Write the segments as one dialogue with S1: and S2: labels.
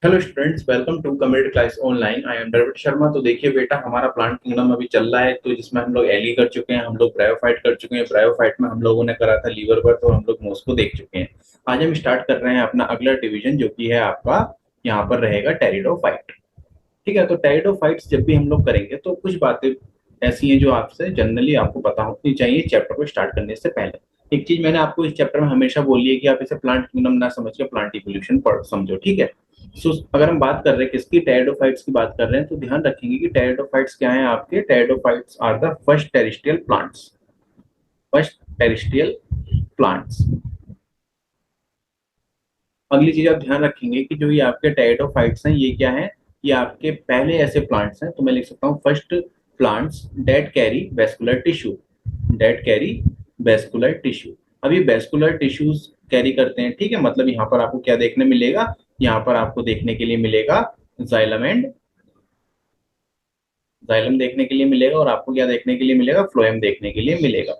S1: Hello students, welcome to community class online. I am Darvit Sharma. तो देखिए बेटा, हमारा प्लांट किंगडम अभी चल रहा है, तो जिसमें हम लोग एली कर चुके हैं, हम लोग ब्रायोफाइट कर चुके हैं। ब्रायोफाइट में हम लोगों ने करा था लीवर बर्थ और हम लोग मॉस्को देख चुके हैं। आज हम स्टार्ट कर रहे हैं अपना अगला डिवीजन, जो कि है आपका यहाँ पर रहेगा टेरिडोफाइट। ठीक है, तो टेरिडोफाइट्स जब भी हम लोग करेंगे तो कुछ बातें ऐसी हैं जो आपसे जनरली आपको पता होनी चाहिए चैप्टर को स्टार्ट करने से पहले। एक चीज मैंने आपको इस चैप्टर में हमेशा बोली है कि आप इसे प्लांट किंगडम ना समझ के प्लांट इवोल्यूशन पढ़ समझो। ठीक है। सो अगर हम बात कर रहे हैं किसकी, टेरिडोफाइट्स की बात कर रहे हैं, तो ध्यान रखेंगे कि टेरिडोफाइट्स क्या है आपके। Pteridophytes are the first terrestrial plants. First terrestrial plants. अगली चीज आप ध्यान रखेंगे कि जो ये आपके टेरिडोफाइट्स हैं, ये क्या है, ये आपके पहले ऐसे प्लांट्स हैं, तो मैं लिख सकता हूँ first plants that carry vascular tissue. That carry vascular tissue. अब ये वेस्कुलर टिश्यूज कैरी करते हैं। ठीक है, मतलब यहाँ पर आपको क्या देखने मिलेगा, यहाँ पर आपको देखने के लिए मिलेगा जाइलम एंड जाइलम देखने के लिए मिलेगा, और आपको क्या देखने के लिए मिलेगा, फ्लोएम देखने के लिए मिलेगा।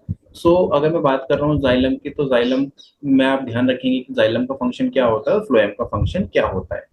S1: अगर मैं बात कर रहा हूँ जाइलम की, तो जाइलम में आप ध्यान रखेंगे कि जाइलम का फंक्शन क्या होता है और फ्लोएम का फंक्शन क्या होता है।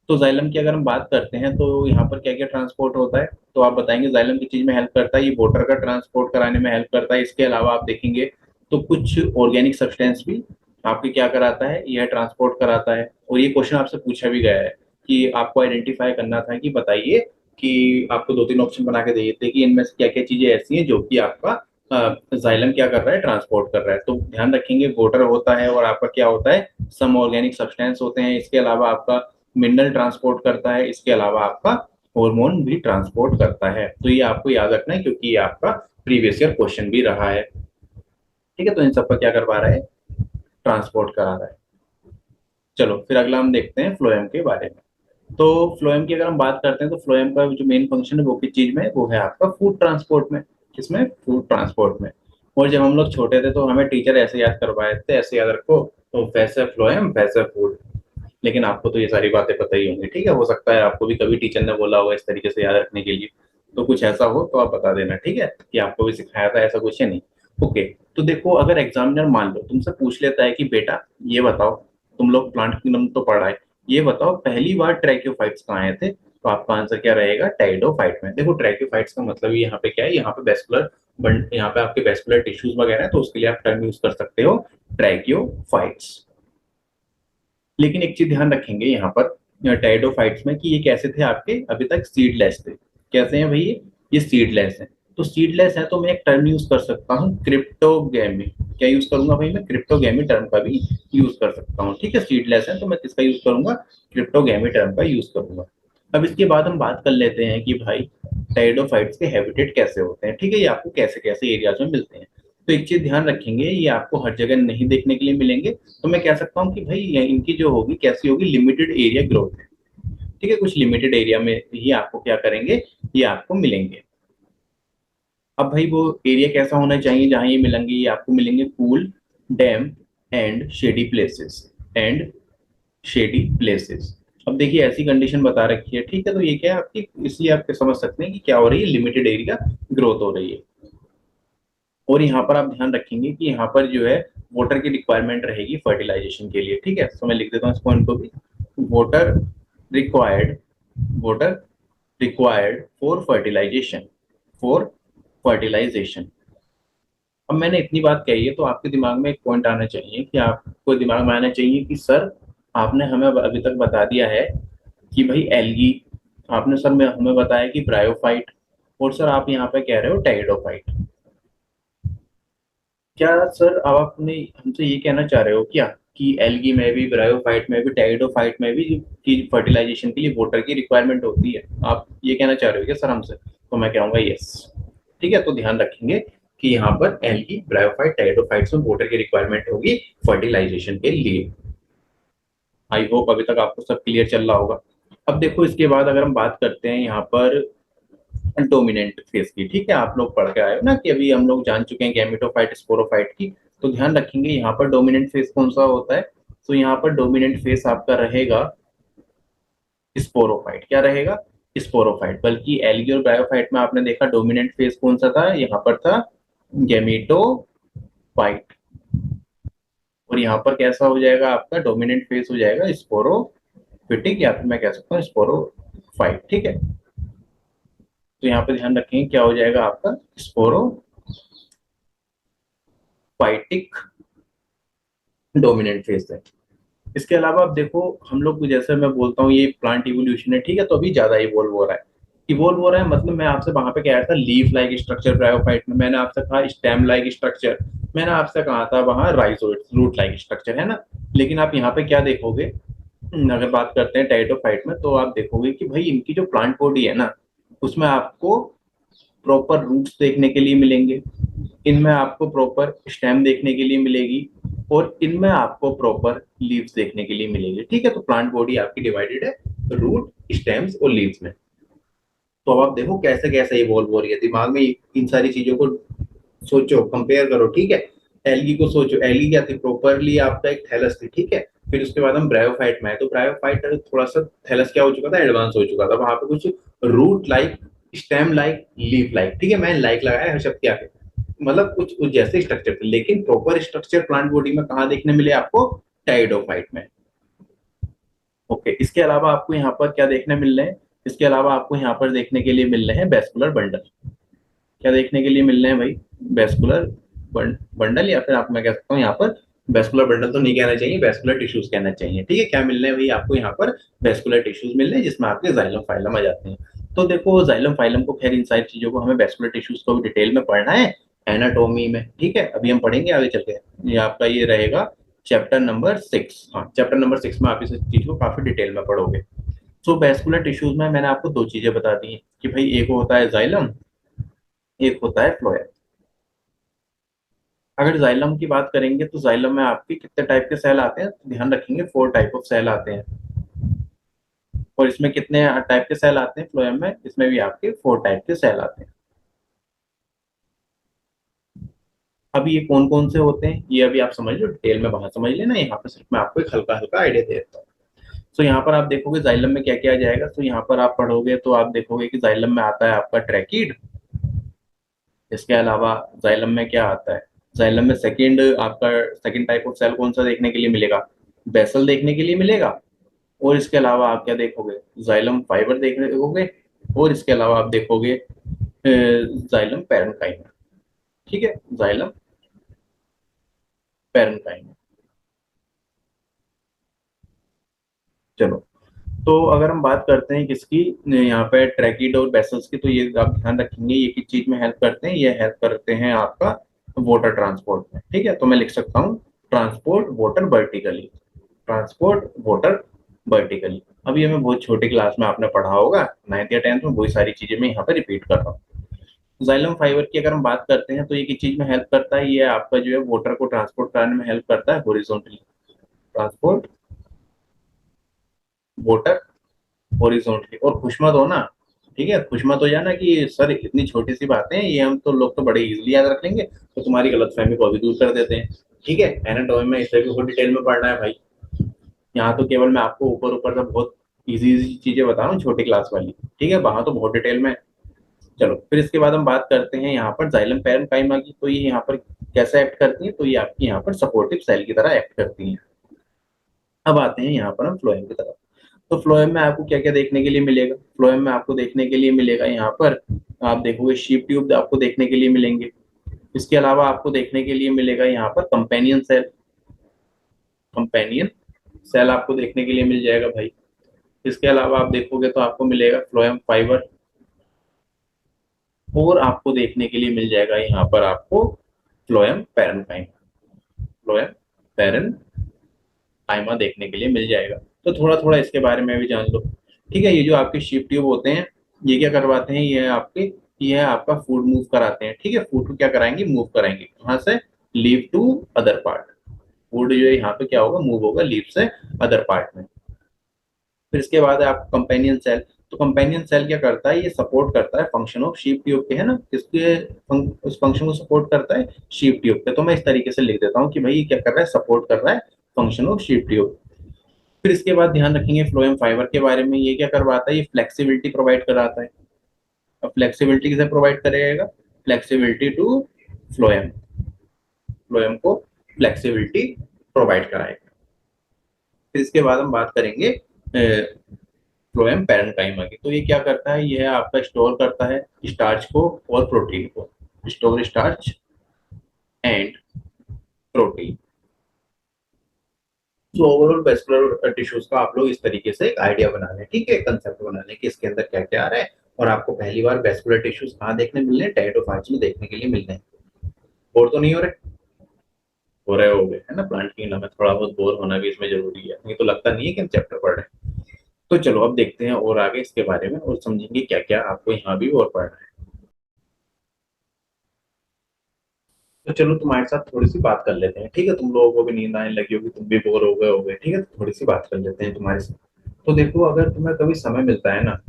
S1: तो जाइलम की अगर हम बात करते हैं तो यहाँ पर क्या क्या ट्रांसपोर्ट होता है, तो आप बताएंगे जाइलम की चीज में हेल्प करता है, ये वाटर का ट्रांसपोर्ट कराने में हेल्प करता है। इसके अलावा आप देखेंगे तो कुछ ऑर्गेनिक सब्सटेंस भी आपके क्या कराता है, यह ट्रांसपोर्ट कराता है। और ये क्वेश्चन आपसे पूछा भी गया है कि आपको आइडेंटिफाई करना था कि बताइए कि आपको दो तीन ऑप्शन बना के दिए थे कि इनमें से क्या क्या चीजें ऐसी हैं जो कि आपका जाइलम क्या कर रहा है, ट्रांसपोर्ट कर रहा है। तो ध्यान रखेंगे वाटर होता है और आपका क्या होता है, सम ऑर्गेनिक सब्सटेंस होते हैं। इसके अलावा आपका मिनरल ट्रांसपोर्ट करता है। इसके अलावा आपका हार्मोन भी ट्रांसपोर्ट करता है। तो ये आपको याद रखना है क्योंकि ये आपका प्रीवियस ईयर क्वेश्चन भी रहा है। ठीक है, तो इन सबका क्या करवा रहा है, ट्रांसपोर्ट करा रहा है। चलो फिर अगला हम देखते हैं फ्लोएम के बारे में। तो फ्लोएम की अगर हम बात करते हैं तो फ्लोएम का जो मेन फंक्शन है वो किस चीज में है, वो है आपका फूड ट्रांसपोर्ट में। किसमें, फूड ट्रांसपोर्ट में। और जब हम लोग छोटे थे तो हमें टीचर ऐसे याद करवाए थे, ऐसे याद रखो, तो वैसे फ्लोएम वैसे फूड। लेकिन आपको तो ये सारी बातें पता ही होंगी। ठीक है, हो सकता है आपको भी कभी टीचर ने बोला होगा इस तरीके से याद रखने के लिए। तो कुछ ऐसा हो तो आप बता देना, ठीक है, कि आपको भी सिखाया था, ऐसा कुछ है नहीं। ओके। तो देखो, अगर एग्जामिनर मान लो तुमसे पूछ लेता है कि बेटा ये बताओ, तुम लोग प्लांट किंगडम तो पढ़ा है, ये बताओ पहली बार ट्रैक्योफाइट्स कहाँ आए थे, तो आपका आंसर क्या रहेगा, टेरिडोफाइट में। देखो ट्रैक्योफाइट्स का मतलब यहाँ पे क्या है, यहाँ पे वेस्कुलर, यहाँ पे आपके वेस्कुलर टिश्यूज वगैरह है, तो उसके लिए आप टर्म यूज कर सकते हो ट्रैक्योफाइट्स। लेकिन एक चीज ध्यान रखेंगे यहाँ पर टेरिडोफाइट्स में कि ये कैसे थे आपके, अभी तक सीडलेस थे। कैसे हैं भैया, ये सीडलेस हैं। तो सीडलेस है तो मैं एक टर्म यूज कर सकता हूँ क्रिप्टोगेमी। क्या यूज करूंगा भाई, मैं क्रिप्टोगेमी टर्म का भी यूज कर सकता हूँ। ठीक है, सीडलेस है तो मैं किसका यूज करूंगा, क्रिप्टोगेमी टर्म का यूज करूंगा। अब इसके बाद हम बात कर लेते हैं कि भाई टेरिडोफाइट्स के हैबिटेट कैसे होते हैं। ठीक है, ये आपको कैसे कैसे एरियाज में मिलते हैं। तो एक चीज ध्यान रखेंगे, ये आपको हर जगह नहीं देखने के लिए मिलेंगे। तो मैं कह सकता हूँ कि भाई इनकी जो होगी कैसी होगी, लिमिटेड एरिया ग्रोथ है। ठीक है, कुछ लिमिटेड एरिया में ही आपको क्या करेंगे, ये आपको मिलेंगे। अब भाई वो एरिया कैसा होना चाहिए जहां ये मिलेंगे, ये आपको मिलेंगे cool, damp and shady places. And shady places. अब देखिए ऐसी कंडीशन बता रखी है। ठीक है, तो ये क्या है आपकी, इसलिए आप समझ सकते हैं कि क्या हो रही है, लिमिटेड एरिया ग्रोथ हो रही है। और यहाँ पर आप ध्यान रखेंगे कि यहाँ पर जो है वाटर की रिक्वायरमेंट रहेगी फर्टिलाइजेशन के लिए। ठीक है, तो मैं लिख देता हूँ इस पॉइंट को भी, water required, water required for fertilisation, for fertilisation. अब मैंने इतनी बात कही है तो आपके दिमाग में एक पॉइंट आना चाहिए, कि आपको दिमाग में आना चाहिए कि सर आपने हमें अभी तक बता दिया है कि भाई एल्गी, आपने सर में हमें बताया कि ब्रायोफाइट, और सर आप यहाँ पे कह रहे हो टेरिडोफाइट। क्या सर अब आपने हमसे ये कहना चाह रहे हो क्या कि एल्गी में भी, ब्रायोफाइट में भी, टेरिडोफाइट में भी की फर्टिलाइजेशन के लिए वाटर की रिक्वायरमेंट होती है, आप ये कहना चाह रहे हो क्या सर हमसे? तो मैं कहूंगा यस। ठीक है, तो ध्यान रखेंगे कि यहाँ पर एल्गी, ब्रायोफाइट, टेरिडोफाइट्स में वाटर की रिक्वायरमेंट होगी फर्टिलाइजेशन के लिए। आई होप अभी तक आपको सब क्लियर चल रहा होगा। अब देखो इसके बाद अगर हम बात करते हैं यहाँ पर डोमिनेंट फेस की। ठीक है, आप लोग पढ़ के आए हो ना कि अभी हम लोग जान चुके हैं गैमेटोफाइट, स्पोरोफाइट की। तो ध्यान रखेंगे यहाँ पर डोमिनेंट फेस कौन सा होता है, तो यहाँ पर डोमिनेंट फेस आपका रहेगा स्पोरोफाइट। क्या रहेगा, स्पोरोफाइट। बल्कि एल्गी और ब्रायोफाइट में आपने देखा डोमिनेंट फेस कौन सा था, यहाँ पर था गैमेटोफाइट। और यहाँ पर कैसा हो जाएगा आपका, डोमिनेंट फेस हो जाएगा स्पोरोफाइट। स्पोरोफिटिक या फिर मैं कह सकता हूँ स्पोरोफाइट। ठीक है, तो यहाँ पे ध्यान रखेंगे क्या हो जाएगा आपका स्पोरोफाइटिक डोमिनेंट फेज है। इसके अलावा आप देखो, हम लोग जैसे मैं बोलता हूँ ये प्लांट इवोल्यूशन है, ठीक है, तो अभी ज्यादा इवोल्व हो रहा है। इवोल्व हो रहा है मतलब मैं आपसे वहां पे कह रहा था लीफ लाइक स्ट्रक्चर ब्रायोफाइट में, मैंने आपसे कहा स्टेम लाइक स्ट्रक्चर, मैंने आपसे कहा था वहां राइजोइड रूट लाइक स्ट्रक्चर, है ना। लेकिन आप यहाँ पे क्या देखोगे, अगर बात करते हैं टेरिडोफाइट में, तो आप देखोगे कि भाई इनकी जो प्लांट बॉडी है ना, उसमें आपको प्रॉपर रूट्स देखने के लिए मिलेंगे, इनमें आपको प्रॉपर स्टेम देखने के लिए मिलेगी, और इनमें आपको प्रॉपर लीव्स देखने के लिए मिलेगी। ठीक है, तो प्लांट बॉडी आपकी डिवाइडेड है रूट, स्टेम्स और लीव्स में। तो अब आप देखो कैसे कैसे इवॉल्व हो रही है, दिमाग में इन सारी चीजों को सोचो, कंपेयर करो। ठीक है, एल्गी को सोचो, एल्गी क्या थी, प्रॉपरली आपका एक थैलस थी। ठीक है, फिर उसके बाद हम ब्रायोफाइट में आए, तो ब्रायोफाइट थोड़ा सा थैलस क्या हो चुका था, एडवांस हो चुका था, वहां पे कुछ root like, stem like, leaf like, ठीक है, मैंने लाइक लगाया हर शब्द के आगे, मतलब कुछ जैसे स्ट्रक्चर थे, लेकिन प्रॉपर स्ट्रक्चर प्लांट बॉडी में कहाँ देखने मिले आपको, टाइडोफाइट में। ओके, इसके अलावा आपको यहाँ पर क्या देखने मिल रहे हैं, इसके अलावा आपको यहाँ पर देखने के लिए मिल रहे हैं वेस्कुलर बंडल। क्या देखने के लिए मिल रहे हैं भाई, वेस्कुलर बंडल, या फिर आप मैं कह सकता हूँ यहाँ पर वेस्कुलर बंडल तो नहीं कहना चाहिए, वेस्कुलर टिश्यूज कहना चाहिए। ठीक है, क्या मिल रहे हैं भाई आपको यहाँ पर, वेस्कुलर टिश्यूज मिल रहे हैं, जिसमें आपके जाइलम फाइलम आ जाते हैं। तो देखो जाइलम फाइलम को, खैर इन सारी चीजों को हमें वेस्कुलर टिश्यूज को भी डिटेल में पढ़ना है एनाटोमी में। ठीक है, अभी हम पढ़ेंगे आगे चल के, ये आपका ये रहेगा चैप्टर नंबर 6। हाँ, चैप्टर नंबर 6 में आप इस चीज को काफी डिटेल में पढ़ोगे। सो वेस्कुलर टिश्यूज में मैंने आपको दो चीजें बता दी हैं कि भाई एक होता है जाइलम, एक होता है फ्लोएम। अगर जाइलम की बात करेंगे तो जाइलम में आपके कितने टाइप के सेल आते हैं, तो ध्यान रखेंगे 4 टाइप ऑफ सेल आते हैं। और इसमें कितने टाइप के सेल आते हैं फ्लोएम में, इसमें भी आपके 4 टाइप के सेल आते हैं। अब ये कौन कौन से होते हैं ये अभी आप समझ लो, डिटेल में बाहर समझ लेना, यहाँ पर सिर्फ मैं आपको एक हल्का हल्का आइडिया दे देता हूँ। तो यहाँ पर आप देखोगे जाइलम में क्या क्या आ जाएगा, तो यहाँ पर आप पढ़ोगे तो आप देखोगे कि जाइलम में आता है आपका ट्रैकीड। इसके अलावा जाइलम में क्या आता है, जाइलम में सेकंड आपका सेकंड टाइप ऑफ सेल कौन सा देखने के लिए मिलेगा, बेसल देखने के लिए मिलेगा। और इसके अलावा आप क्या देखोगे, जाइलम फाइबर देखोगे। और इसके अलावा आप देखोगे जाइलम पैरेन्काइमा। ठीक है, जाइलम पैरेन्काइमा। चलो, तो अगर हम बात करते हैं किसकी, यहाँ पे ट्रैकिड और बेसल्स की, तो ये आप ध्यान रखेंगे ये किस चीज में हेल्प करते हैं, ये हेल्प करते हैं आपका वाटर ट्रांसपोर्ट में। ठीक है, तो मैं लिख सकता हूँ transport water vertically, transport water vertically. अब ये मैं बहुत छोटी क्लास में आपने पढ़ा होगा 9th या 10th में, वही सारी चीजें मैं यहाँ पर रिपीट कर रहा हूँ। जाइलम फाइबर की अगर हम बात करते हैं तो ये किस चीज में हेल्प करता है, ये आपका जो है वाटर को ट्रांसपोर्ट करने में हेल्प करता है हॉरिजॉन्टली, ट्रांसपोर्ट वाटर हॉरिजॉन्टली। और खुश मत हो ना, ठीक है, खुश मत हो जाना कि सर इतनी छोटी सी बातें हैं, ये हम तो लोग तो बड़े इजीली याद रख लेंगे, तो तुम्हारी गलतफहमी को भी दूर कर देते हैं। ठीक है, एनाटॉमी में इस तरह को डिटेल में पढ़ना है भाई, यहाँ तो केवल मैं आपको ऊपर ऊपर से बहुत इजी इजी चीजें बता रहा हूँ छोटी क्लास वाली। ठीक है, वहां तो बहुत डिटेल में। चलो, फिर इसके बाद हम बात करते हैं यहाँ पर जाइलम पैरेन्काइमा की, तो ये यहाँ पर कैसे एक्ट करती है, तो ये आपकी यहाँ पर सपोर्टिव सेल की तरह एक्ट करती हैं। अब आते हैं यहाँ पर हम फ्लोएम की तरफ। तो फ्लोएम में आपको क्या क्या देखने के लिए मिलेगा, फ्लोएम में आपको देखने के लिए मिलेगा यहाँ पर, आप देखोगे शीप ट्यूब आपको देखने के लिए मिलेंगे। इसके अलावा आपको देखने के लिए मिलेगा यहाँ पर कंपेनियन सेल, कंपेनियन सेल आपको देखने के लिए मिल जाएगा भाई। इसके अलावा आप देखोगे तो आपको मिलेगा फ्लोएम फाइबर, और आपको देखने के लिए मिल जाएगा यहाँ पर आपको फ्लोएम पैरेन्काइमा, फ्लोएम पैरेन्काइमा देखने के लिए मिल जाएगा। तो थोड़ा थोड़ा इसके बारे में भी जान लो। ठीक है, ये जो आपके शीप ट्यूब होते हैं, ये क्या करवाते हैं, ये आपका फूड मूव कराते हैं। ठीक है, फूड को क्या कराएंगे, मूव कराएंगे, कहाँ से, leave to other part. Food जो है यहाँ पे क्या होगा, मूव होगा लीव से अदर पार्ट में। फिर इसके बाद है आपका कंपेनियन सेल। तो कंपेनियन सेल क्या करता है, ये सपोर्ट करता है फंक्शन ऑफ शीप ट्यूब के, है ना, किसके उस फंक्शन को सपोर्ट करता है, शीप ट्यूब पे। तो मैं इस तरीके से लिख देता हूँ कि भाई ये क्या कर रहा है, सपोर्ट कर रहा है फंक्शन ऑफ शीप ट्यूब। फिर इसके बाद ध्यान रखेंगे फ्लोएम फाइबर के बारे में, ये क्या करवाता है, ये फ्लेक्सिबिलिटी प्रोवाइड कराता है। अब फ्लेक्सिबिलिटी किसे प्रोवाइड करेगा, फ्लेक्सिबिलिटी टू फ्लोएम, फ्लोएम को फ्लेक्सिबिलिटी प्रोवाइड कराएगा। फिर इसके बाद हम बात करेंगे फ्लोएम पैरेन्काइमा की। तो ये क्या करता है, ये है आपका स्टोर करता है स्टार्च को और प्रोटीन को, स्टोर स्टार्च एंड प्रोटीन। तो ओवरऑल वेस्कुलर टिश्यूज का आप लोग इस तरीके से एक आइडिया बना लें, ठीक है, कंसेप्ट बना लें कि इसके अंदर क्या क्या आ रहा है। और आपको पहली बार वेस्कुलर टिश्यूज कहाँ देखने मिल रहे हैं, टेरिडोफाइट्स में देखने के लिए मिल रहे हैं। बोर तो नहीं हो रहे होगे, है ना, प्लांट की में थोड़ा बहुत बोर होना भी इसमें जरूरी है, नहीं तो लगता नहीं है कि हम चैप्टर पढ़ रहे हैं। तो चलो अब देखते हैं और आगे इसके बारे में और समझेंगे क्या क्या आपको यहाँ भी और पढ़ना है। तो चलो तुम्हारे साथ थोड़ी सी बात कर लेते हैं, ठीक है, तुम लोगों को भी नींद आने लगी होगी, तुम भी बोर हो गए होगे, ठीक है, तो थोड़ी सी बात कर लेते हैं तुम्हारे साथ। तो देखो, अगर तुम्हें कभी समय मिलता है ना,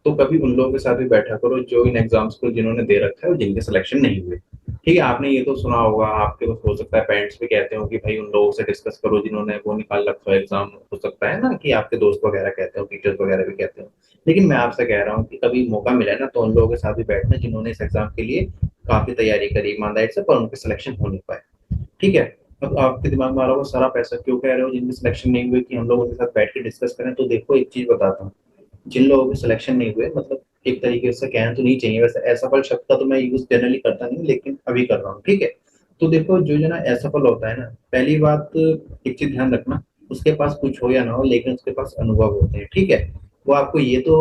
S1: तो कभी उन लोगों के साथ भी बैठा करो जो इन एग्जाम्स को जिन्होंने दे रखा है और जिनके सिलेक्शन नहीं हुए। ठीक है, आपने ये तो सुना होगा, आपके तो हो सकता है पेरेंट्स भी कहते हो कि भाई उन लोगों से डिस्कस करो जिन्होंने वो निकाल रखा है एग्जाम, हो सकता है ना कि आपके दोस्त वगैरह कहते हो, टीचर्स वगैरह भी कहते हो। लेकिन मैं आपसे कह रहा हूँ कि कभी मौका मिले ना, तो उन लोगों के साथ भी बैठना जिन्होंने इस एग्जाम के लिए काफी तैयारी करी ईमानदारी से, पर उनके सिलेक्शन हो नहीं पाए। ठीक है। अब आपके दिमाग में आ रहा होगा सारा पैसा क्यों कह रहे हो जिनके सिलेक्शन नहीं हुए कि हम लोग उनके साथ बैठ के डिस्कस करें। तो देखो एक चीज बताता हूँ, जिन लोगों के सिलेक्शन नहीं हुए, मतलब एक तरीके से कहना तो नहीं चाहिए वैसे, असफल शब्द का तो मैं यूज जनरली करता नहीं, लेकिन अभी कर रहा हूँ, ठीक है। तो देखो जो जो ना असफल होता है ना, पहली बात एक चीज ध्यान रखना, उसके पास कुछ हो या ना हो लेकिन उसके पास अनुभव होते हैं, ठीक है। वो आपको ये तो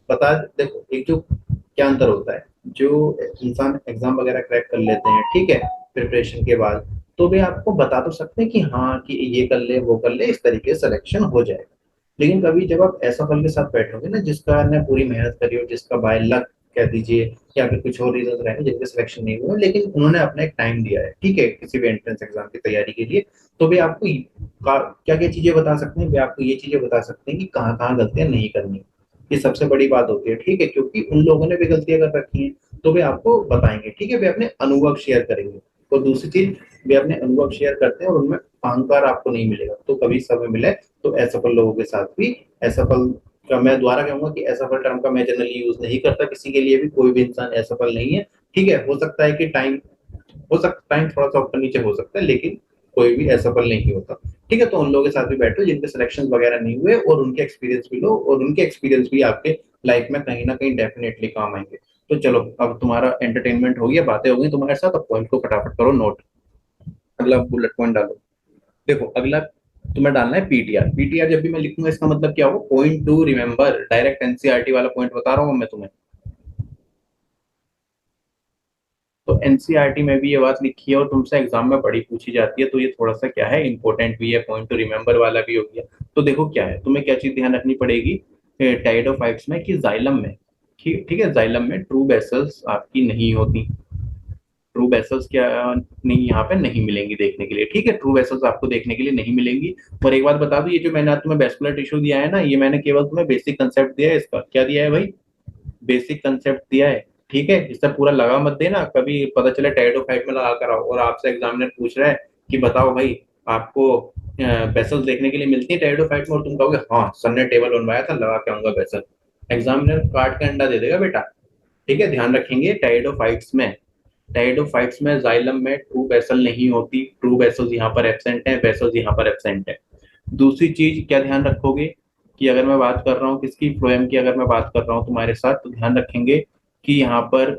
S1: बता, देखो एक जो क्या अंतर होता है, जो इंसान एग्जाम वगैरह क्रैक कर लेते हैं, ठीक है, प्रिपरेशन के बाद, तो वे आपको बता तो सकते हैं कि हाँ कि ये कर ले वो कर ले, इस तरीके से सिलेक्शन हो जाएगा। लेकिन कभी जब आप ऐसा फल के साथ बैठोगे ना जिसका ने पूरी मेहनत करी हो, जिसका बाय लक कह दीजिए या फिर कुछ और रीजन रहे जिनके सिलेक्शन नहीं हुए, लेकिन उन्होंने अपना एक टाइम दिया है, ठीक है, किसी भी एंट्रेंस एग्जाम की तैयारी के लिए, तो वे आपको क्या क्या चीजें बता सकते हैं, वे आपको ये चीजें बता सकते हैं कि कहाँ कहाँ गलतियां नहीं करनी। ये सबसे बड़ी बात होती है, ठीक है, क्योंकि उन लोगों ने भी गलतियां कर रखी हैं, तो वे आपको बताएंगे, ठीक है, वे अपने अनुभव शेयर करेंगे। और दूसरी चीज, वे अपने अनुभव शेयर करते हैं और उनमें अहंकार आपको नहीं मिलेगा। तो कभी समय मिले तो असफल लोगों के साथ भी, असफल का मैं दोबारा कहूंगा कि असफल टर्म का मैं जनरली यूज नहीं करता किसी के लिए भी, कोई भी इंसान असफल नहीं है, ठीक है। हो सकता है कि टाइम, हो सकता टाइम थोड़ा सा ऊपर नीचे हो सकता है, लेकिन कोई भी असफल नहीं होता, ठीक है। तो उन लोगों के साथ भी बैठो जिनके सिलेक्शन वगैरह नहीं हुए, और उनके एक्सपीरियंस भी लो, और उनके एक्सपीरियंस भी आपके लाइफ में कहीं ना कहीं डेफिनेटली काम आएंगे। तो चलो अब तुम्हारा एंटरटेनमेंट हो गया, बातें हो गई तुम्हारे साथ, अब पॉइंट को फटाफट करो नोट, अगला बुलेट पॉइंट डालो। देखो अगला तुम्हें डालना है पीटीआर। पीटीआर जब भी मैं लिखूंगा इसका मतलब क्या होगा, point two remember, direct NCERT वाला पॉइंट बता रहा हूँ मैं तुम्हें। तो एनसीईआरटी में भी ये बात लिखी है और तुमसे एग्जाम में बड़ी पूछी जाती है, तो ये थोड़ा सा क्या है, इंपॉर्टेंट भी है, पॉइंट टू रिमेंबर वाला भी हो गया। तो देखो क्या है, तुम्हें क्या चीज ध्यान रखनी पड़ेगी टाइडोफाइट्स में, कि जाइलम में, ठीक ठीक है, जाइलम में ट्रू वेसल्स आपकी नहीं होती। ट्रू वेसल्स क्या नहीं, यहाँ पे नहीं मिलेंगी देखने के लिए, ठीक है, ट्रू वेसल्स आपको देखने के लिए नहीं मिलेंगी। और एक बात बता दूं, ये जो मैंने आज तुम्हें वेस्कुलर टिश्यू दिया है ना, ये मैंने केवल तुम्हें बेसिक कंसेप्ट दिया है, इसका क्या दिया है भाई, बेसिक कंसेप्ट दिया है, ठीक है। इससे पूरा लगा मत देना, कभी पता चले टेरिडोफाइट में लगा कर आओ और आपसे एग्जामिनर पूछ रहा है कि बताओ भाई आपको वेसल्स देखने के लिए मिलती है टेरिडोफाइट में, और तुम कहोगे हाँ सर ने टेबल बनवाया था लगा के आऊंगा वेसल, एग्जामिनर काट के अंडा दे देगा बेटा। ठीक है, ध्यान रखेंगे टेरिडोफाइट्स में, टेरिडोफाइट्स में जाइलम में ट्रू वेसल नहीं होती, ट्रू वेसल्स यहाँ पर एब्सेंट है, वेसल्स यहाँ पर एब्सेंट है। दूसरी चीज क्या ध्यान रखोगे, कि अगर मैं बात कर रहा हूँ किसकी, फ्लोएम की अगर मैं बात कर रहा हूँ तुम्हारे साथ, तो ध्यान रखेंगे कि यहाँ पर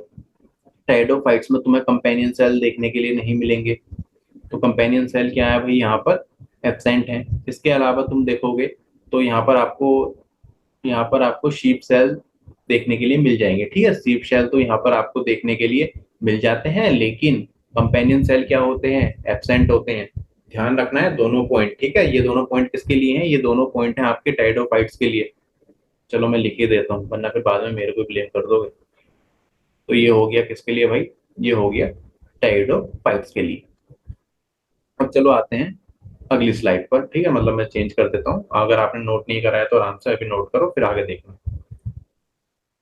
S1: टेरिडोफाइट्स में तुम्हें कंपेनियन सेल देखने के लिए नहीं मिलेंगे। तो कंपेनियन सेल क्या है भाई, यहाँ पर एब्सेंट है। इसके अलावा तुम देखोगे तो यहाँ पर आपको शीप सेल देखने के लिए मिल जाएंगे, ठीक है, शीप सेल तो यहाँ पर आपको देखने के लिए मिल जाते हैं, लेकिन कंपेनियन सेल क्या होते हैं, एब्सेंट होते हैं। ध्यान रखना है दोनों पॉइंट, ठीक है, ये दोनों पॉइंट किसके लिए हैं, ये दोनों पॉइंट हैं आपके टाइडोफाइट्स के लिए। चलो मैं लिख ही देता हूँ वरना फिर बाद में मेरे को ब्लेम कर दोगे। तो ये हो गया किसके लिए भाई, ये हो गया टाइडोफाइट्स के लिए। अब चलो आते हैं अगली स्लाइड पर, ठीक है, मतलब मैं चेंज कर देता हूँ, अगर आपने नोट नहीं कराया तो आराम से अभी नोट करो फिर आगे देखना।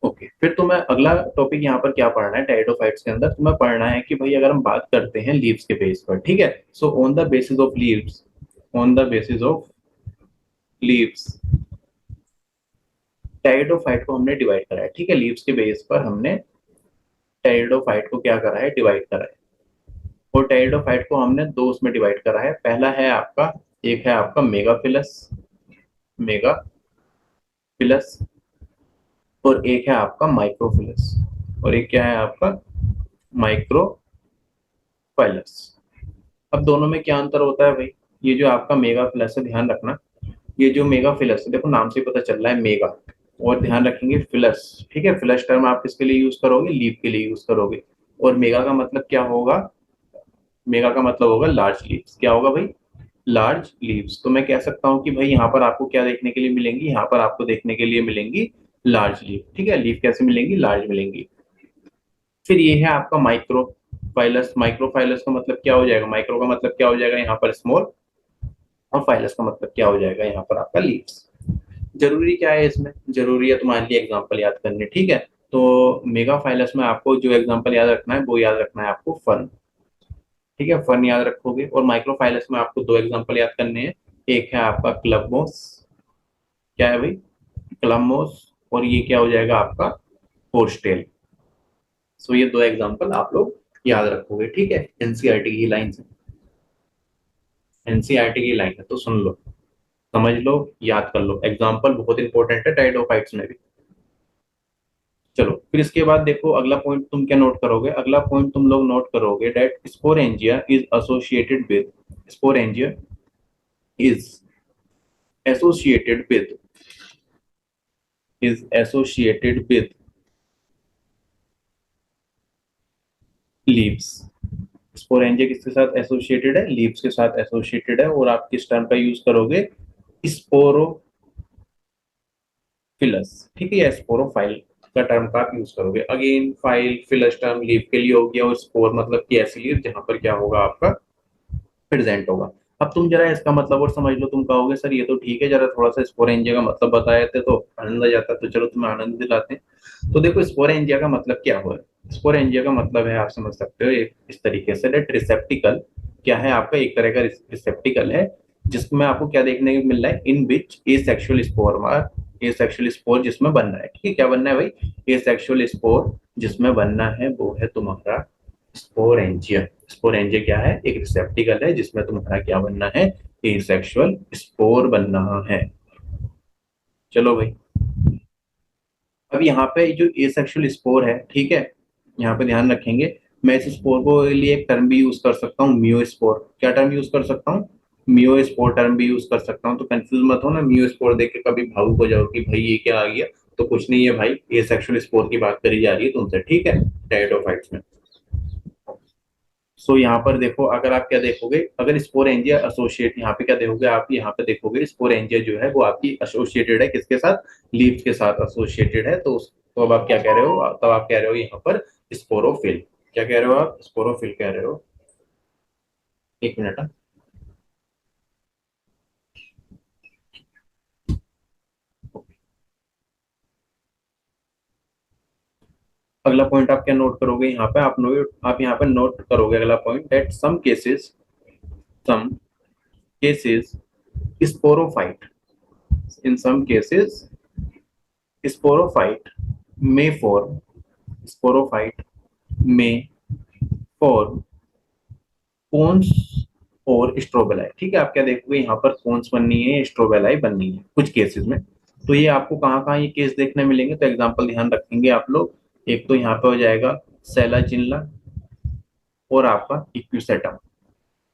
S1: ओके, फिर तुम्हें अगला टॉपिक यहाँ पर क्या पढ़ना है, टेरिडोफाइट्स के अंदर तुम्हें पढ़ना है कि भाई अगर हम बात करते हैं लीव्स के बेस पर, ठीक है, so on the basis of leaves, on the basis of leaves, pteridophyte को हमने डिवाइड करा है, ठीक है, लीव्स के बेस पर हमने टेरिडोफाइट को क्या करा है, डिवाइड करा है। और टेरिडोफाइट को हमने दो उसमें डिवाइड करा है, पहला है आपका, एक है आपका मेगाफिलस, मेगा फिलस, और एक है आपका माइक्रोफिलस, और एक क्या है आपका माइक्रोफाइलस। अब दोनों में क्या अंतर होता है भाई? ये जो आपका मेगा फिलस है, ध्यान रखना, ये जो मेगा फिलस है, देखो नाम से ही पता चल रहा है मेगा, और ध्यान रखेंगे फिलस, ठीक है। फिलस टर्म आप किसके लिए यूज करोगे? लीफ के लिए यूज करोगे। और मेगा का मतलब क्या होगा? मेगा का मतलब होगा लार्ज लीव्स। क्या होगा भाई? Large leaves. तो मैं कह सकता हूँ कि भाई यहाँ पर आपको क्या देखने के लिए मिलेंगी? यहाँ पर आपको देखने के लिए मिलेंगी लार्ज लीफ, ठीक है। लीफ कैसे मिलेंगी? लार्ज मिलेंगी। फिर ये है आपका माइक्रोफाइलस। माइक्रोफाइलस का मतलब क्या हो जाएगा? माइक्रो का मतलब क्या हो जाएगा यहाँ पर? स्मॉल। और फाइलस का मतलब क्या हो जाएगा यहाँ पर? आपका लीव्स। जरूरी क्या है इसमें? जरूरी है तुम्हारे लिए एग्जाम्पल याद करने, ठीक है। तो मेगा फाइलस में आपको जो एग्जाम्पल याद रखना है वो याद रखना है आपको फर्न, ठीक है। फर्न याद रखोगे। और माइक्रोफाइलस में आपको दो एग्जाम्पल याद करने हैं। एक है आपका क्लबमोस, क्या है भाई? क्लबमोस। और ये क्या हो जाएगा आपका? होर्सटेल। सो ये दो एग्जाम्पल आप लोग याद रखोगे, ठीक है। एनसीईआरटी की लाइन से, एनसीईआरटी की लाइन है तो सुन लो, समझ लो, याद कर लो। एग्जाम्पल बहुत इंपॉर्टेंट है टाइडोफाइट्स में भी। चलो फिर इसके बाद देखो अगला पॉइंट तुम क्या नोट करोगे? अगला पॉइंट तुम लोग नोट करोगे that sporangia is associated with, sporangia is associated with, is associated with leaves. Sporangia किसके साथ एसोसिएटेड है? लीव्स के साथ एसोसिएटेड है। और आप किस टर्म का यूज करोगे? स्पोरोफिलस, ठीक है, या स्पोरोफाइल का टर्म का आप यूज करोगे। अगेन फाइल फिलस टर्म लीव के लिए हो गया, और स्पोर मतलब कि ऐसी लीव जहां पर क्या होगा आपका? प्रेजेंट होगा। अब तुम जरा इसका मतलब और समझ लो। तुम कहोगे सर ये तो ठीक है, जरा थोड़ा सा स्पोरेंजिया का मतलब बताए थे तो आनंद आ जाता। तो चलो तुम्हें आनंद दिलाते हैं। तो देखो स्पोरेंजिया का मतलब क्या हुआ? स्पोरेंजिया का मतलब है, आप समझ सकते हो एक इस तरीके से, डेट रिसेप्टिकल क्या है आपका? एक तरह का रिसेप्टिकल है जिसमें आपको क्या देखने को मिल रहा है? In which asexual spore, asexual spore जिसमें बनना है, ठीक है। क्या बनना है भाई? ए सेक्सुअल स्पोर जिसमें बनना है वो है तुम्हारा स्पोरेंजिया। स्पोरेंजिया क्या है? एक रिसेप्टिकल है जिसमें तुम्हारा क्या बनना है? एसेक्सुअल स्पोर बनना है। चलो भाई, अब यहाँ पे जो एसेक्सुअल स्पोर है, ठीक है, यहाँ पे ध्यान रखेंगे। मैं इस स्पोर को लिए एक टर्म भी यूज कर सकता हूँ, मियो स्पोर। क्या टर्म यूज कर सकता हूँ? मियो स्पोर टर्म भी यूज कर सकता हूँ। तो कंफ्यूज मत हो ना, मियो स्पोर देख के कभी भावुक हो जाओ कि भाई ये क्या आ गया। तो कुछ नहीं है भाई, एसेक्सुअल स्पोर की बात करी जा रही है तुमसे, ठीक है, टेरिडोफाइट्स में। सो यहाँ पर देखो, अगर आप क्या देखोगे, अगर स्पोरेंजिया एसोसिएट, यहाँ पे क्या देखोगे आप? यहाँ पे देखोगे स्पोरेंजिया जो है वो आपकी एसोसिएटेड है किसके साथ? लीव्स के साथ एसोसिएटेड है। तो अब आप क्या कह रहे हो? तब आप कह रहे हो यहाँ पर स्पोरोफिल। क्या कह रहे हो आप? स्पोरोफिल कह रहे हो। एक मिनट हाँ। अगला पॉइंट आप क्या नोट करोगे यहाँ पे? आप यहाँ पे नोट करोगे अगला point that some cases sporophyte, in some cases sporophyte may form, sporophyte में फॉर्म कोन्स और स्ट्रोबेलाई, ठीक है। आप क्या देखोगे यहाँ पर? कोन्स बननी है, स्ट्रोबेलाई बननी है कुछ केसेस में। तो ये आपको कहाँ कहाँ ये केस देखने मिलेंगे? तो एग्जांपल ध्यान रखेंगे आप लोग। एक तो यहाँ पे हो जाएगा सेला जिनला, और आपका इक्विसेटम,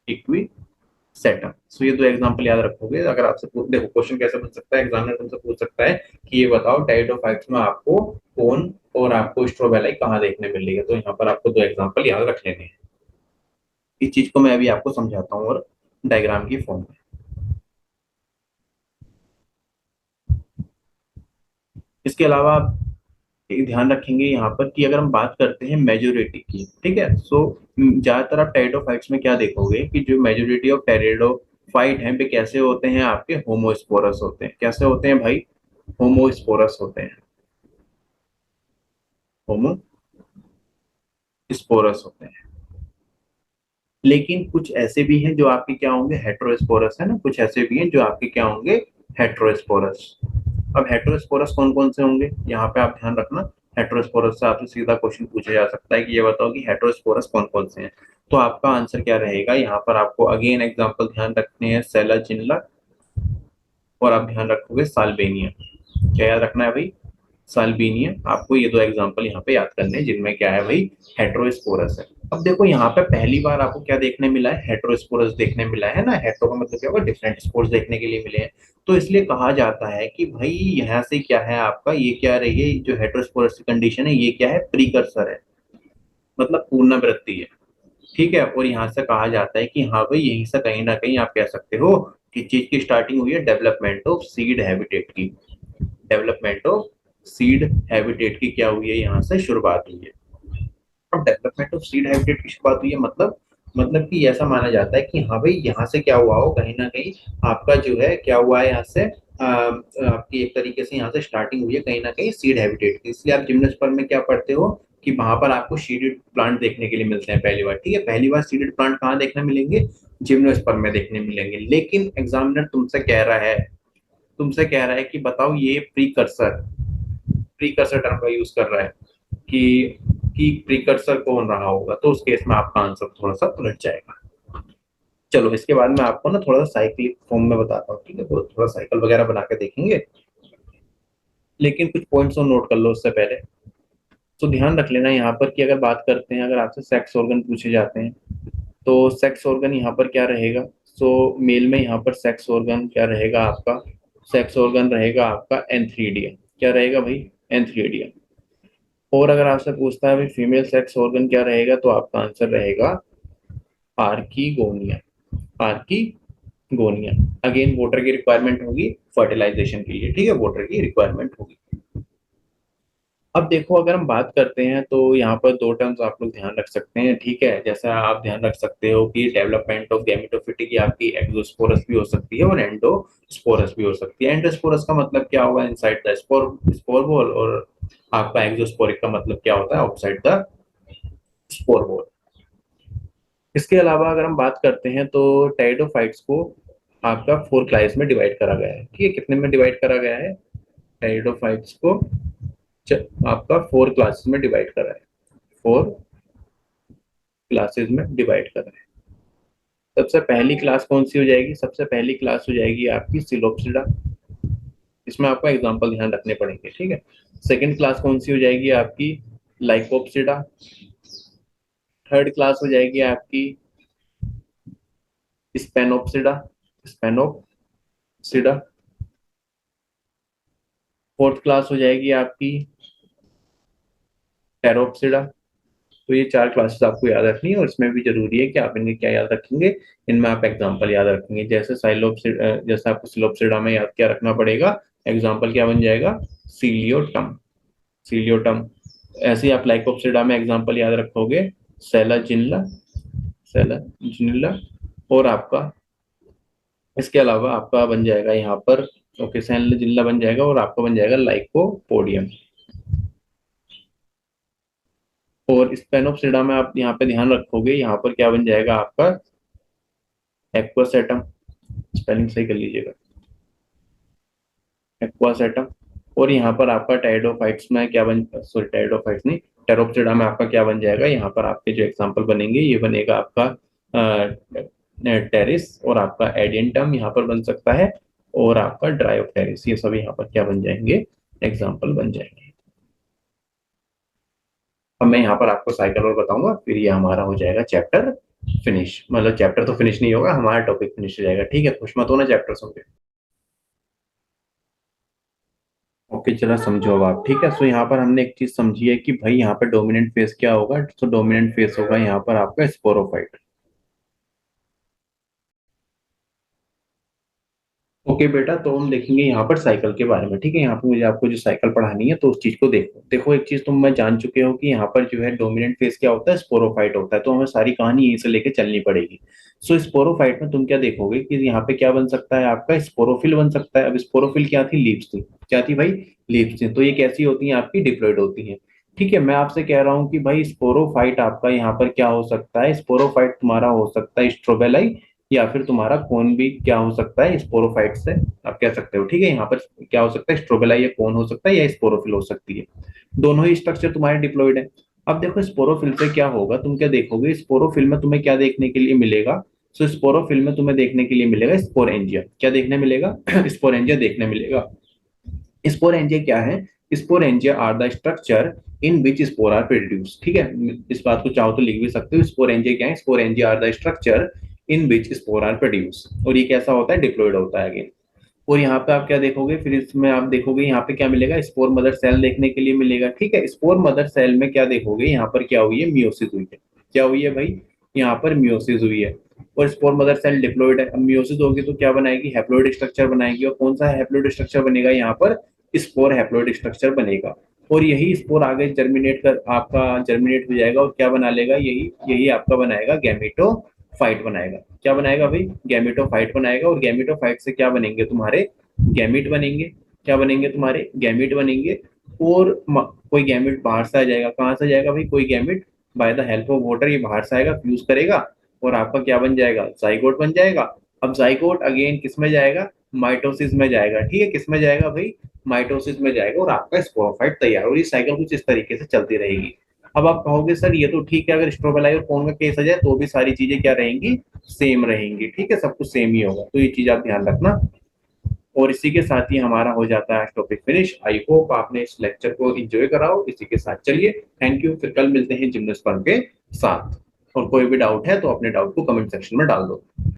S1: इक्विसेटम। सो ये दो एग्जांपल याद रखोगे। अगर आपसे देखो क्वेश्चन कैसे बन सकता है, एग्जामिनर तुमसे पूछ सकता है कि ये बताओ टाइडोफाइट्स में आपको कोन और आपको स्ट्रोबेलाई कहाँ देखने मिलेगी। तो यहाँ पर आपको दो एग्जांपल याद रख लेने हैं। इस चीज को मैं अभी आपको समझाता हूँ और डायग्राम की फॉर्म में। इसके अलावा आप एक ध्यान रखेंगे यहाँ पर कि अगर हम बात करते हैं मेजोरिटी की, ठीक है, सो ज्यादातर आप टेरिडोफाइट्स में क्या देखोगे कि जो मेजोरिटी ऑफ टेरिडोफाइट हैं वे कैसे होते हैं? आपके होमोस्पोरस होते हैं। कैसे होते हैं भाई? होमोस्पोरस होते हैं, होमोस्पोरस होते हैं। लेकिन कुछ ऐसे भी हैं जो आपके क्या होंगे? हेट्रोस्पोरस है ना। कुछ ऐसे भी हैं जो आपके क्या होंगे? हेट्रोस्पोरस। अब हेट्रोस्पोरस कौन कौन से होंगे यहाँ पे आप ध्यान रखना। हेट्रोस्पोरस से आपसे सीधा क्वेश्चन पूछा जा सकता है कि ये बताओ कि हेट्रोस्पोरस कौन कौन से हैं। तो आपका आंसर क्या रहेगा? यहाँ पर आपको अगेन एग्जांपल ध्यान रखने हैं, सेला जिनला, और आप ध्यान रखोगे साल्वेनिया। क्या याद रखना है भाई? साल्विनिया। आपको ये दो एग्जांपल यहाँ पे याद करने हैं जिनमें क्या है भाई, हेटेरोस्पोरस है। अब देखो यहाँ पे पहली बार आपको क्या देखने मिला है, हेटेरोस्पोरस देखने मिला है ना। हेटेरो का मतलब क्या होगा, डिफरेंट स्पोर्स देखने के लिए मिले हैं। तो इसलिए कहा जाता है कि भाई यहाँ से क्या है आपका, ये क्या रही है जो हेटेरोस्पोरस की कंडीशन है, ये क्या है, प्रीकर्सर है, मतलब पुनरावृत्ति है। ठीक है। और यहाँ से कहा जाता है कि हाँ भाई यहीं से कहीं ना कहीं आप कह सकते हो कि चीज की स्टार्टिंग हुई है डेवलपमेंट ऑफ सीड हैबिटेट की। डेवलपमेंट ऑफ सीड हैबिटेट की क्या हुई है, यहाँ से शुरुआत हुई है। अब डेवलपमेंट ऑफ सीड हैबिटेट की शुरुआत हुई है मतलब कि ऐसा माना जाता है कि हाँ भाई यहाँ से क्या हुआ हो, कहीं ना कहीं आपका जो है क्या हुआ है, यहाँ से आपकी एक तरीके से यहाँ से स्टार्टिंग हुई है कहीं ना कहीं सीड हैबिटेट की। इसलिए आप जिम्नोस्पर्म में क्या पढ़ते हो कि वहां पर आपको सीडेड प्लांट देखने के लिए मिलते हैं पहली बार। ठीक है, पहली बार सीडेड प्लांट कहाँ देखने मिलेंगे, जिम्नोस्पर्म में देखने मिलेंगे। लेकिन एग्जामिनर तुमसे कह रहा है कि बताओ ये प्रीकर्सर टर्म का यूज कर रहा है कि प्रीकर्सर कौन रहा होगा, तो उस केस में आपका आंसर थोड़ा सा उलट जाएगा। चलो इसके बाद मैं आपको ना थोड़ा सा साइक्लिक फॉर्म में बताता हूँ। ठीक है, तो थोड़ा साइकिल वगैरह बना के देखेंगे, लेकिन कुछ पॉइंट्स और नोट कर लो उससे पहले। तो ध्यान रख लेना यहाँ पर कि अगर बात करते हैं, अगर आपसे सेक्स ऑर्गन पूछे जाते हैं तो सेक्स ऑर्गन यहाँ पर क्या रहेगा। सो मेल में यहाँ पर सेक्स ऑर्गन क्या रहेगा आपका, सेक्स ऑर्गन रहेगा आपका एंथ्रीडिया। क्या रहेगा भाई, एंथ्रीडिया। और अगर आपसे पूछता है भाई फीमेल सेक्स ऑर्गन क्या रहेगा, तो आपका आंसर रहेगा आर्कीगोनिया। आर्कीगोनिया। अगेन वाटर की रिक्वायरमेंट होगी फर्टिलाइजेशन के लिए। ठीक है, वाटर की रिक्वायरमेंट होगी। अब देखो अगर हम बात करते हैं तो यहाँ पर दो टर्म्स आप लोग ध्यान रख सकते हैं। ठीक है, जैसा आप ध्यान रख सकते हो कि डेवलपमेंट ऑफ गैमेटोफिटी की आपकी एक्सोस्पोरस भी हो सकती है और एंडोस्पोरस भी हो सकती है। एंडोस्पोरस का मतलब क्या होगा, इनसाइड द स्पोर बॉल, और आपका एक्सोस्पोरिक का मतलब क्या होता है, आउटसाइड द स्पोर बॉल। इसके अलावा अगर हम बात करते हैं तो टेरिडोफाइट्स को आपका 4 क्लास में डिवाइड करा गया है। ठीक है, कितने में डिवाइड करा गया है, टेरिडोफाइट्स को आपका 4 क्लासेस में डिवाइड करा है। 4 क्लासेस में डिवाइड करा है। सबसे पहली क्लास कौन सी हो जाएगी, सबसे पहली क्लास हो जाएगी आपकी सिलोप्सिडा। इसमें आपको एग्जांपल ध्यान रखने पड़ेंगे। ठीक है, सेकंड क्लास कौन सी हो जाएगी आपकी, लाइकोप्सिडा। थर्ड क्लास हो जाएगी आपकी स्पेनोप्सिडा। स्पेनोप्सिडा। फोर्थ क्लास हो जाएगी आपकी टेरोप्सिडा। तो ये 4 क्लासेस आपको याद रखनी है, और इसमें भी जरूरी है कि आप इनके क्या याद रखेंगे, इनमें आप एग्जांपल याद रखेंगे। जैसे साइलोप्सिडा, जैसे आपको सिलोप्सिडा में याद क्या रखना पड़ेगा, एग्जांपल क्या बन जाएगा, सीलियोटम। सीलियोटम। ऐसे ही आप लाइकोप्सिडा में एग्जांपल याद रखोगे, सेलाजिनला। सेलाजिनला। और आपका इसके अलावा आपका बन जाएगा यहाँ पर, ओके, सेलाजिनला बन जाएगा, और आपका बन जाएगा लाइकोपोडियम। और स्पेनोप्सिडा में आप यहाँ पे ध्यान रखोगे, यहाँ पर क्या बन जाएगा आपका, एक्वासेटम। स्पेलिंग सही कर लीजिएगा, एक्वासेटम। और यहाँ पर आपका टेरिडोफाइट्स में क्या बन, सॉरी टेरिडोफाइट्स नहीं, टेरोप्सिडा में आपका क्या बन जाएगा, यहाँ पर आपके जो एग्जांपल बनेंगे ये बनेगा आपका टेरिस, और आपका एडियंटम यहाँ पर बन सकता है, और आपका ड्रायोप्टेरिस। ये सब यहाँ पर क्या बन जाएंगे, एग्जाम्पल बन जाएंगे। अब मैं यहाँ पर आपको साइकिल और बताऊंगा, फिर ये हमारा हो जाएगा चैप्टर फिनिश। मतलब चैप्टर तो फिनिश नहीं होगा, हमारा टॉपिक फिनिश हो जाएगा। ठीक है, खुश मत होना चैप्टर सुन के। ओके, चला समझो अब आप। ठीक है, सो यहाँ पर हमने एक चीज समझी है कि भाई यहाँ पर डोमिनेंट फेस क्या होगा, तो डोमिनेंट फेस होगा यहाँ पर आपका स्पोरोफाइट। ओके बेटा, तो हम देखेंगे यहाँ पर साइकिल के बारे में। ठीक है, यहाँ पर मुझे आपको जो साइकिल पढ़ानी है तो उस चीज को देखो। देखो एक चीज तुम मैं जान चुके हो कि यहाँ पर जो है डोमिनेंट फेस क्या होता है, स्पोरोफाइट होता है। तो हमें सारी कहानी यहीं से लेके चलनी पड़ेगी। सो स्पोरोफाइट में तुम क्या देखोगे कि यहाँ पे क्या बन सकता है, आपका स्पोरोफिल बन सकता है। अब स्पोरोफिल क्या थी, लीव्स थी। क्या थी भाई, लीव्स थी। तो ये कैसी होती है, आपकी डिप्लॉइड होती है। ठीक है, मैं आपसे कह रहा हूँ कि भाई स्पोरोफाइट आपका यहाँ पर क्या हो सकता है, स्पोरोफाइट तुम्हारा हो सकता है स्ट्रोबेलाई, या फिर तुम्हारा कौन भी क्या हो सकता है स्पोरोफाइट से आप कह सकते हो। ठीक है, यहाँ पर क्या हो सकता है, स्ट्रोबेला या कौन हो सकता है, या स्पोरोफिल हो सकती है। दोनों ही स्ट्रक्चर तुम्हारे डिप्लॉइड है। अब देखो स्पोरोफिल से क्या होगा, तुम क्या देखोगे, स्पोरोफिल में तुम्हें क्या देखने के लिए मिलेगा। सो स्पोरोफिल में तुम्हें देखने के लिए मिलेगा स्पोरेंजिया। क्या देखने मिलेगा स्पोरेंजिया देखने मिलेगा। स्पोरेंजिया क्या है? Sporangia are the structure in which spore are produce. ठीक है, इस बात को चाहो तो लिख भी सकते हो। स्पोरेंजिया क्या है? Sporangia are the structure in which spore are produce. और ये कैसा होता है? डिप्लॉयड होता है अगेन। और यहाँ पे आप क्या देखोगे, फिर इसमें आप देखोगे यहाँ पे क्या मिलेगा? स्पोर मदर सेल देखने के लिए मिलेगा। ठीक है, स्पोर मदर सेल में क्या देखोगे? यहाँ पर क्या हुई है? मियोसिस हुई है। क्या हुई है भाई? यहाँ पर मियोसिस हुई है। और स्पोर मदर सेल डिप्लॉयड है। अब मियोसिस होगी तो क्या बनाएगी? हैप्लॉइड स्ट्रक्चर बनाएगी। और कौन सा हैप्लॉइड स्ट्रक्चर बनेगा? यहाँ पर स्पोर हैप्लॉइड स्ट्रक्चर बनेगा। और यही स्पोर आगे जर्मिनेट कर आपका जर्मिनेट हो जाएगा और क्या बना लेगा? यही यही आपका बनाएगा गैमेटोफाइट बनाएगा। क्या बनाएगा भाई? गैमेटोफाइट बनाएगा। और गैमेटोफाइट से क्या बनेंगे? तुम्हारे गैमिट बनेंगे। क्या बनेंगे? तुम्हारे गैमिट बनेंगे। और कोई गैमिट बाहर से आ जाएगा। कहाँ से जाएगा भाई? कोई gamete by the help of water ये बाहर से आएगा, फ्यूज करेगा और आपका क्या बन जाएगा? जाइगोट बन जाएगा। अब जाइगोट अगेन किस में जाएगा? माइटोसिस में जाएगा। ठीक है, किस में जाएगा भाई? माइटोसिस में जाएगा और आपका स्पोरोफाइट तैयार। और ये साइकिल कुछ इस तरीके से चलती रहेगी। अब आप कहोगे सर ये तो ठीक है, अगर स्ट्रोबेलाई और कोन का केस आ जाए तो भी सारी चीजें क्या रहेंगी? सेम रहेंगी। ठीक है, सब कुछ सेम ही होगा। तो ये चीज आप ध्यान रखना। और इसी के साथ ही हमारा हो जाता है टॉपिक फिनिश। आई होप आपने इस लेक्चर को एंजॉय कराओ। इसी के साथ चलिए, थैंक यू। फिर कल मिलते हैं जिम्नोस्पर्म के साथ। और कोई भी डाउट है तो अपने डाउट को कमेंट सेक्शन में डाल दो।